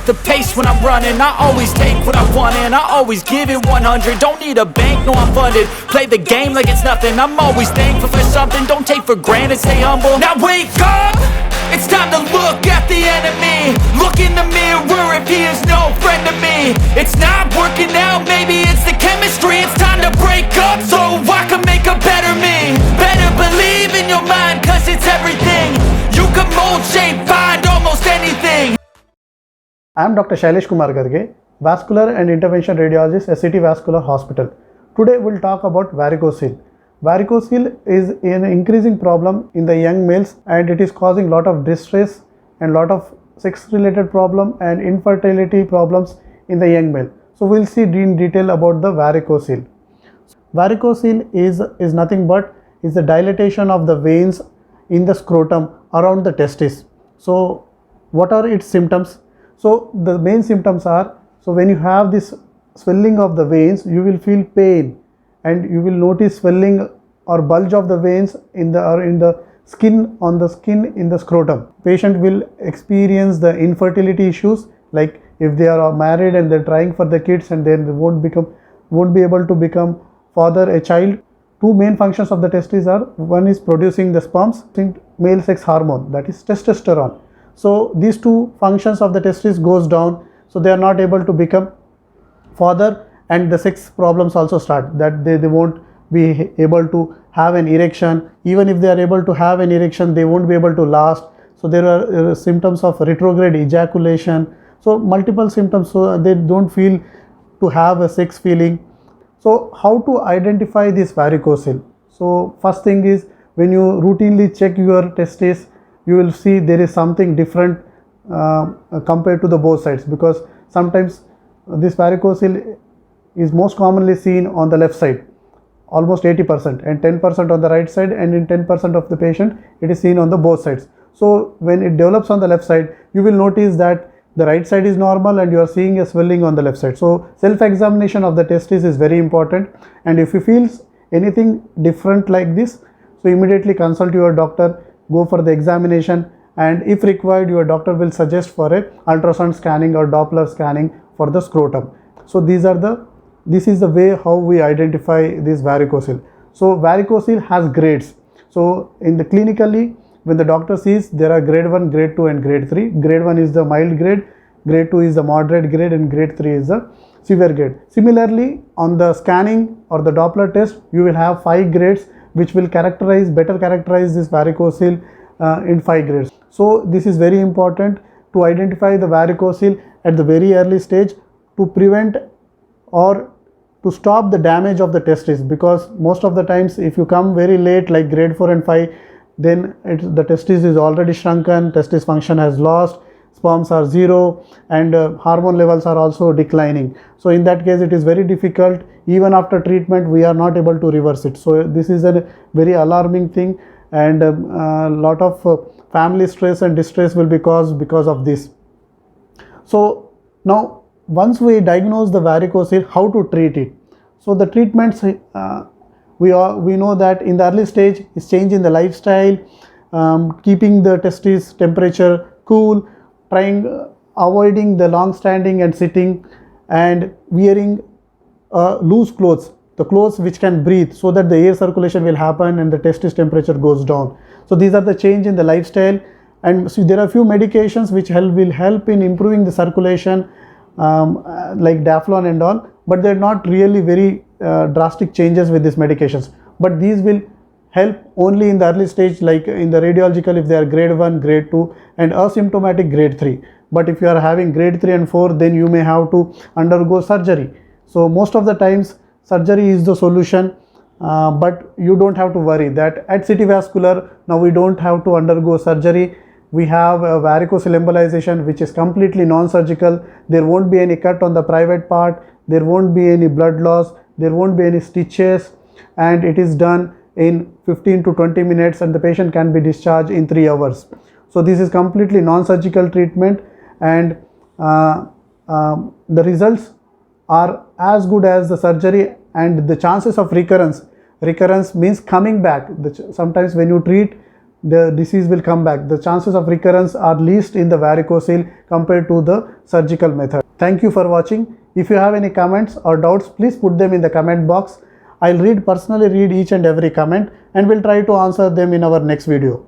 the pace when I'm running. I always take what I want and I always give it 100. Don't need a bank, no I'm funded. Play the game like it's nothing. I'm always thankful for something. Don't take for granted, stay humble. Now wake up, it's time to look at the enemy. Look in the mirror if he is no friend to me. It's not working out, maybe it's the chemistry. It's time to break up so I can make a better me. Better believe in your mind, cause it's everything. You can mold, shape, find almost anything. I am Dr. Shailesh Kumar Garge, Vascular and Intervention Radiologist at City Vascular Hospital. Today we'll talk about varicocele. Varicocele is an increasing problem in the young males and it is causing lot of distress and lot of sex related problem and infertility problems in the young male. So we'll see in detail about the varicocele. Varicocele is nothing but is the dilatation of the veins in the scrotum around the testis. So what are its symptoms? So the main symptoms are, so when you have this swelling of the veins, you will feel pain and you will notice swelling or bulge of the veins in the skin, on the skin in the scrotum. Patient will experience the infertility issues, like if they are married and they're trying for the kids and then they won't be able to become father a child. Two main functions of the testes are, one is producing the sperms, male sex hormone, that is testosterone. So these two functions of the testes goes down, so they are not able to become father, and the sex problems also start, that they won't be able to have an erection. Even if they are able to have an erection, they won't be able to last. So there are symptoms of retrograde ejaculation, so multiple symptoms, so they don't feel to have a sex feeling. So how to identify this varicocele? So first thing is, when you routinely check your testes, you will see there is something different compared to the both sides, because sometimes this varicocele is most commonly seen on the left side, almost 80%, and 10% on the right side, and in 10% of the patient it is seen on the both sides. So when it develops on the left side, you will notice that the right side is normal and you are seeing a swelling on the left side. So self-examination of the testis is very important, and if you feel anything different like this, so immediately consult your doctor, go for the examination, and if required your doctor will suggest for a ultrasound scanning or Doppler scanning for the scrotum. So this is the way how we identify this varicocele. So varicocele has grades. So in the clinically, when the doctor sees, there are grade 1, grade 2 and grade 3. Grade 1 is the mild grade, grade 2 is the moderate grade, and grade 3 is the severe grade. Similarly, on the scanning or the Doppler test, you will have 5 grades which will better characterize this varicocele in 5 grades. So this is very important to identify the varicocele at the very early stage to prevent or to stop the damage of the testis, because most of the times if you come very late, like grade 4 and 5, then the testis is already shrunken, testis function has lost, sperms are zero, and hormone levels are also declining. So in that case it is very difficult, even after treatment we are not able to reverse it. So this is a very alarming thing, and a lot of family stress and distress will be caused because of this. So now once we diagnose the varicocele, how to treat it? So the treatments, we know that in the early stage is change in the lifestyle, keeping the testis temperature cool, avoiding the long standing and sitting, and wearing loose clothes, the clothes which can breathe, so that the air circulation will happen and the testis temperature goes down. So these are the change in the lifestyle, and so there are few medications which will help in improving the circulation, like Daflon and all, but they're not really very drastic changes with these medications, but these will help only in the early stage, like in the radiological if they are grade 1, grade 2 and asymptomatic grade 3. But if you are having grade 3 and 4, then you may have to undergo surgery. So most of the times surgery is the solution, but you don't have to worry that at City Vascular now we don't have to undergo surgery. We have a varicocele embolization which is completely non-surgical. There won't be any cut on the private part, there won't be any blood loss, there won't be any stitches, and it is done in 15 to 20 minutes and the patient can be discharged in 3 hours. So this is completely non-surgical treatment, and the results are as good as the surgery, and the chances of recurrence means coming back. Sometimes when you treat the disease will come back. The chances of recurrence are least in the varicocele compared to the surgical method. Thank you for watching. If you have any comments or doubts, please put them in the comment box. I'll personally read each and every comment and will try to answer them in our next video.